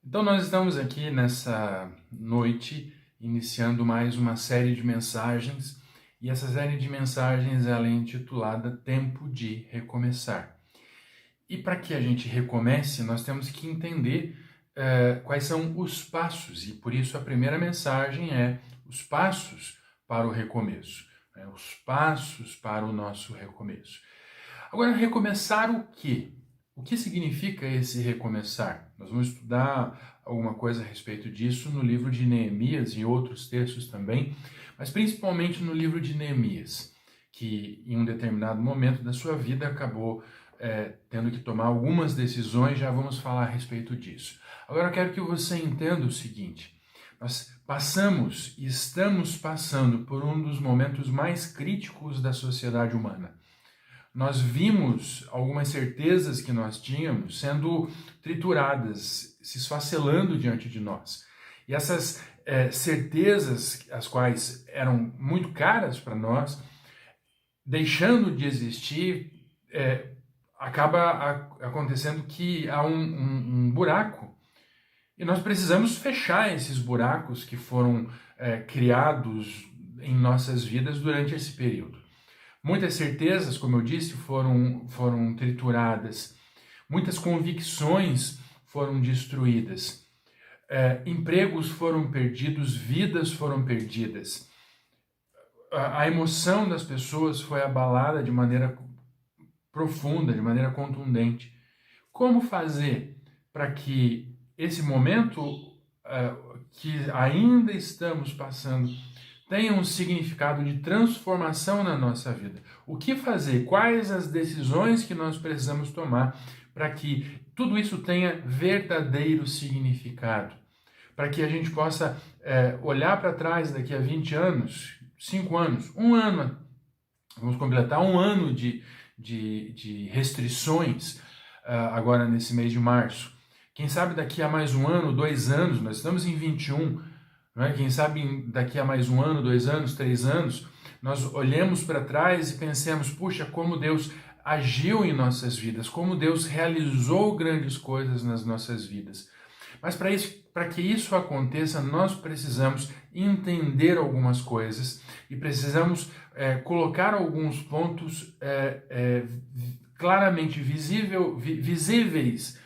Então nós estamos aqui nessa noite iniciando mais uma série de mensagens e essa série de mensagens ela é intitulada Tempo de Recomeçar. E para que a gente recomece, nós temos que entender quais são os passos, e por isso a primeira mensagem é os passos para o recomeço, os passos para o nosso recomeço. Agora, recomeçar o quê? O que significa esse recomeçar? Nós vamos estudar alguma coisa a respeito disso no livro de Neemias e outros textos também, mas principalmente no livro de Neemias, que em um determinado momento da sua vida acabou tendo que tomar algumas decisões, já vamos falar a respeito disso. Agora eu quero que você entenda o seguinte: nós passamos e estamos passando por um dos momentos mais críticos da sociedade humana. Nós vimos algumas certezas que nós tínhamos sendo trituradas, se esfacelando diante de nós. E essas certezas, as quais eram muito caras para nós, deixando de existir, acaba acontecendo que há um buraco. E nós precisamos fechar esses buracos que foram criados em nossas vidas durante esse período. Muitas certezas, como eu disse, foram trituradas. Muitas convicções foram destruídas. Empregos foram perdidos, vidas foram perdidas. A emoção das pessoas foi abalada de maneira profunda, de maneira contundente. Como fazer para que esse momento que ainda estamos passando tenha um significado de transformação na nossa vida? O que fazer? Quais as decisões que nós precisamos tomar para que tudo isso tenha verdadeiro significado? Para que a gente possa olhar para trás daqui a 20 anos, 5 anos, 1 ano, vamos completar 1 ano de restrições agora nesse mês de março. Quem sabe daqui a mais 1 ano, 2 anos, nós estamos em 21, quem sabe daqui a mais 1 ano, 2 anos, 3 anos, nós olhemos para trás e pensemos, puxa, como Deus agiu em nossas vidas, como Deus realizou grandes coisas nas nossas vidas. Mas para que isso aconteça, nós precisamos entender algumas coisas e precisamos colocar alguns pontos claramente visíveis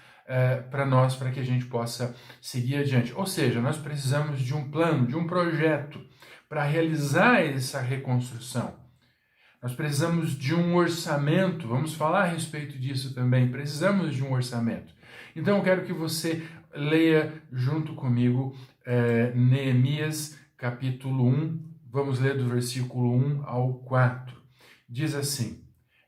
para nós, para que a gente possa seguir adiante. Ou seja, nós precisamos de um plano, de um projeto para realizar essa reconstrução. Nós precisamos de um orçamento, vamos falar a respeito disso também, precisamos de um orçamento. Então eu quero que você leia junto comigo Neemias capítulo 1, vamos ler do versículo 1 ao 4. Diz assim: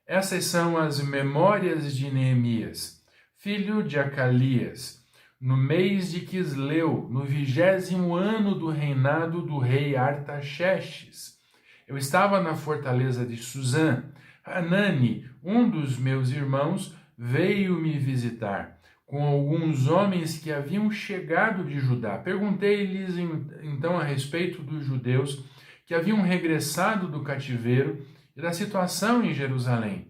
essas são as memórias de Neemias, filho de Acalias, no mês de Quisleu, no 20º ano do reinado do rei Artaxerxes. Eu estava na fortaleza de Suzã. Hanani, um dos meus irmãos, veio me visitar, com alguns homens que haviam chegado de Judá. Perguntei-lhes então a respeito dos judeus que haviam regressado do cativeiro e da situação em Jerusalém.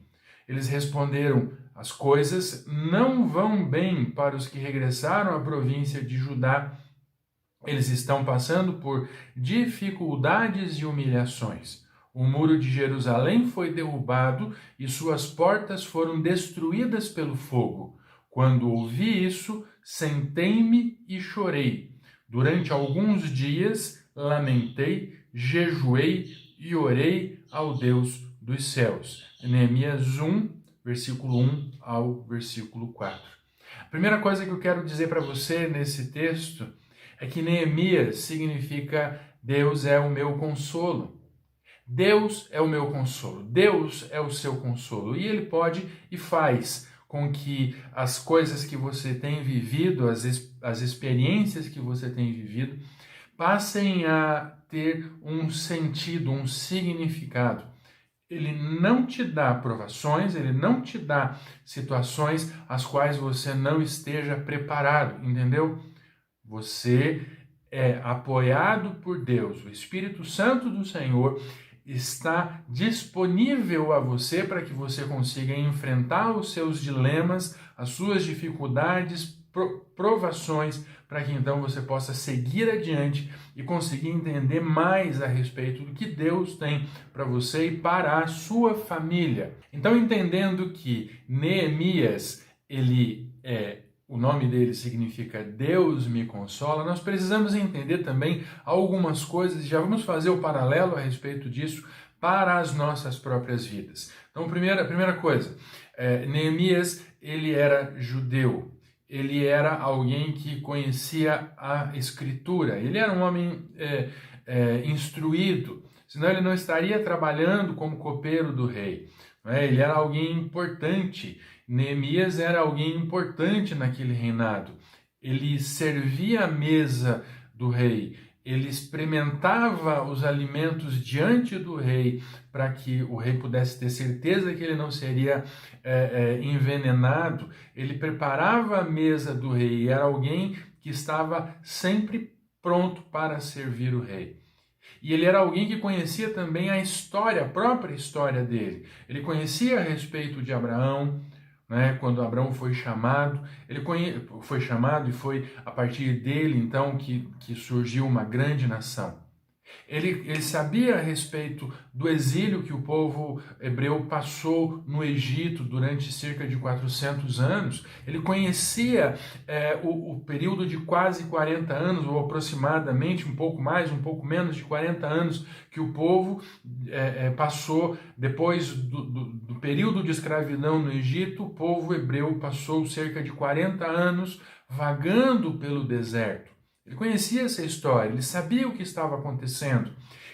Eles responderam: as coisas não vão bem para os que regressaram à província de Judá. Eles estão passando por dificuldades e humilhações. O muro de Jerusalém foi derrubado e suas portas foram destruídas pelo fogo. Quando ouvi isso, sentei-me e chorei. Durante alguns dias lamentei, jejuei e orei ao Deus dos céus. Neemias 1, versículo 1 ao versículo 4. A primeira coisa que eu quero dizer para você nesse texto é que Neemias significa Deus é o meu consolo. Deus é o meu consolo. Deus é o seu consolo. E Ele pode e faz com que as coisas que você tem vivido, as experiências que você tem vivido, passem a ter um sentido, um significado. Ele não te dá provações, ele não te dá situações às quais você não esteja preparado, entendeu? Você é apoiado por Deus, o Espírito Santo do Senhor está disponível a você para que você consiga enfrentar os seus dilemas, as suas dificuldades, provações, para que então você possa seguir adiante e conseguir entender mais a respeito do que Deus tem para você e para a sua família. Então, entendendo que Neemias, o nome dele significa Deus me consola, nós precisamos entender também algumas coisas, e já vamos fazer o paralelo a respeito disso para as nossas próprias vidas. Então, primeira coisa, Neemias, ele era judeu, ele era alguém que conhecia a Escritura, ele era um homem instruído, senão ele não estaria trabalhando como copeiro do rei. Ele era alguém importante. Neemias era alguém importante naquele reinado. Ele servia à mesa do rei, ele experimentava os alimentos diante do rei para que o rei pudesse ter certeza que ele não seria envenenado. Ele preparava a mesa do rei e era alguém que estava sempre pronto para servir o rei. E ele era alguém que conhecia também a história, a própria história dele. Ele conhecia a respeito de Abraão, né, quando Abraão foi chamado, foi chamado e foi a partir dele, então, que surgiu uma grande nação. Ele sabia a respeito do exílio que o povo hebreu passou no Egito durante cerca de 400 anos. Ele conhecia o período de quase 40 anos, ou aproximadamente, um pouco mais, um pouco menos de 40 anos, que o povo passou depois do período de escravidão no Egito. O povo hebreu passou cerca de 40 anos vagando pelo deserto. Ele conhecia essa história, ele sabia o que estava acontecendo.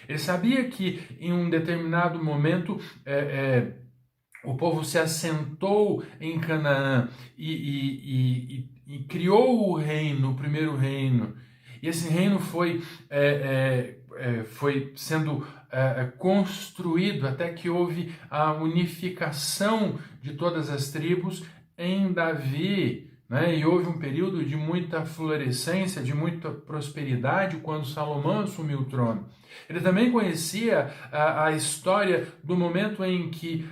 Ele sabia que em um determinado momento o povo se assentou em Canaã e criou o reino, o primeiro reino. E esse reino foi sendo construído até que houve a unificação de todas as tribos em Davi. E houve um período de muita florescência, de muita prosperidade quando Salomão assumiu o trono. Ele também conhecia a história do momento em que,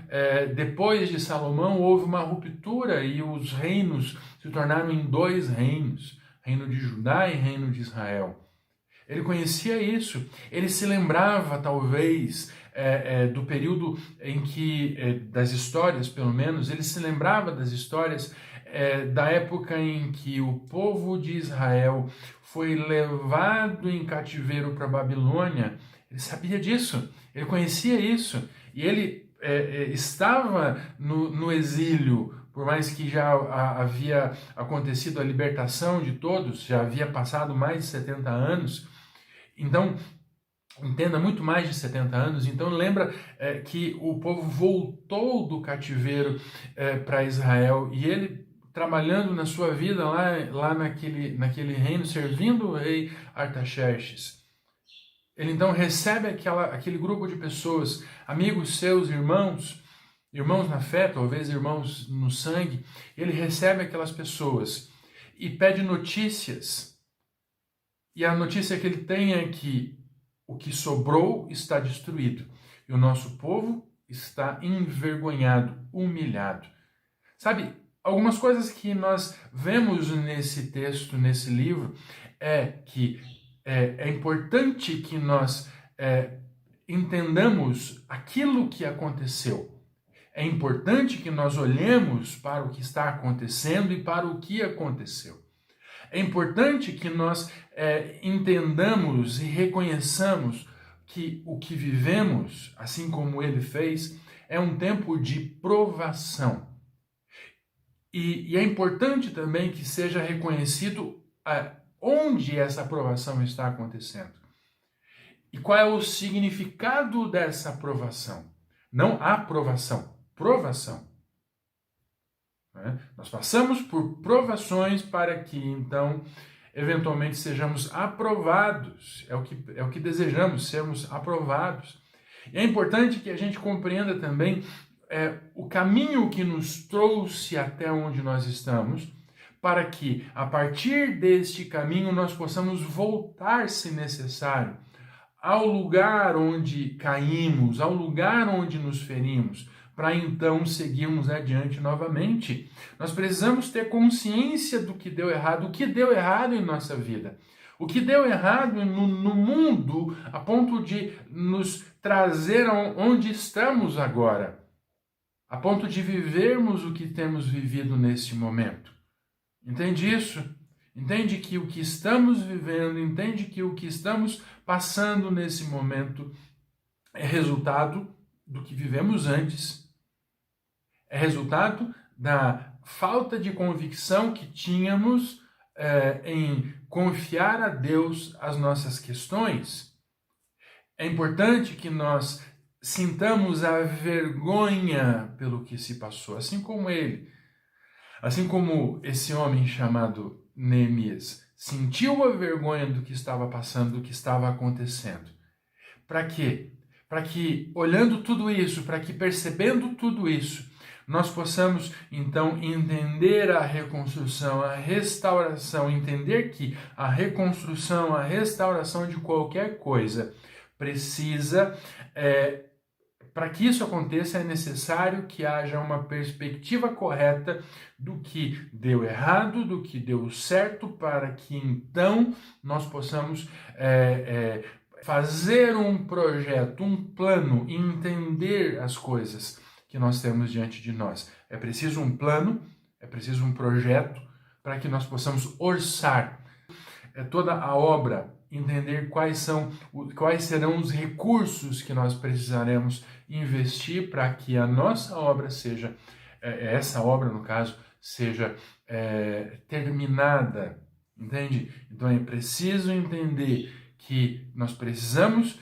depois de Salomão, houve uma ruptura e os reinos se tornaram em 2 reinos, reino de Judá e reino de Israel. Ele conhecia isso, ele se lembrava talvez do período em que, das histórias pelo menos, ele se lembrava das histórias da época em que o povo de Israel foi levado em cativeiro para a Babilônia. Ele sabia disso, ele conhecia isso, e ele estava no exílio, por mais que já havia acontecido a libertação de todos, já havia passado mais de 70 anos, então, entenda, muito mais de 70 anos, então lembra que o povo voltou do cativeiro para Israel, e ele trabalhando na sua vida lá naquele reino, servindo o rei Artaxerxes. Ele então recebe aquele grupo de pessoas, amigos seus, irmãos na fé, talvez irmãos no sangue. Ele recebe aquelas pessoas e pede notícias. E a notícia que ele tem é que o que sobrou está destruído. E o nosso povo está envergonhado, humilhado. Sabe, algumas coisas que nós vemos nesse texto, nesse livro, é que é importante que nós entendamos aquilo que aconteceu. É importante que nós olhemos para o que está acontecendo e para o que aconteceu. É importante que nós entendamos e reconheçamos que o que vivemos, assim como ele fez, é um tempo de provação. E é importante também que seja reconhecido onde essa provação está acontecendo. E qual é o significado dessa provação? Não aprovação, provação. Nós passamos por provações para que, então, eventualmente sejamos aprovados. É o que desejamos, sermos aprovados. E é importante que a gente compreenda também o caminho que nos trouxe até onde nós estamos, para que, a partir deste caminho, nós possamos voltar, se necessário, ao lugar onde caímos, ao lugar onde nos ferimos, para então seguirmos adiante novamente. Nós precisamos ter consciência do que deu errado, o que deu errado em nossa vida. O que deu errado no mundo a ponto de nos trazer onde estamos agora, a ponto de vivermos o que temos vivido neste momento. Entende isso? Entende que o que estamos vivendo, entende que o que estamos passando nesse momento é resultado do que vivemos antes, é resultado da falta de convicção que tínhamos em confiar a Deus as nossas questões. É importante que nós sintamos a vergonha pelo que se passou, assim como ele. Assim como esse homem chamado Neemias sentiu a vergonha do que estava passando, do que estava acontecendo. Para quê? Para que, olhando tudo isso, para que percebendo tudo isso, nós possamos então entender a reconstrução, a restauração, entender que a reconstrução, a restauração de qualquer coisa precisa, para que isso aconteça, é necessário que haja uma perspectiva correta do que deu errado, do que deu certo, para que então nós possamos fazer um projeto, um plano, entender as coisas que nós temos diante de nós. É preciso um plano, é preciso um projeto para que nós possamos orçar toda a obra, entender quais serão os recursos que nós precisaremos investir para que a nossa obra seja, essa obra no caso, seja terminada, entende? Então é preciso entender que nós precisamos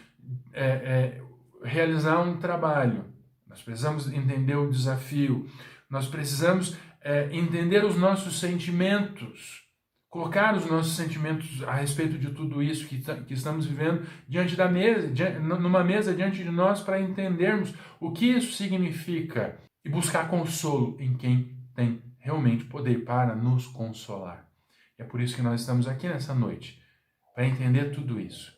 realizar um trabalho, nós precisamos entender o desafio, nós precisamos entender os nossos sentimentos, colocar os nossos sentimentos a respeito de tudo isso que estamos vivendo diante da mesa, numa mesa diante de nós, para entendermos o que isso significa e buscar consolo em quem tem realmente poder para nos consolar. E é por isso que nós estamos aqui nessa noite, para entender tudo isso.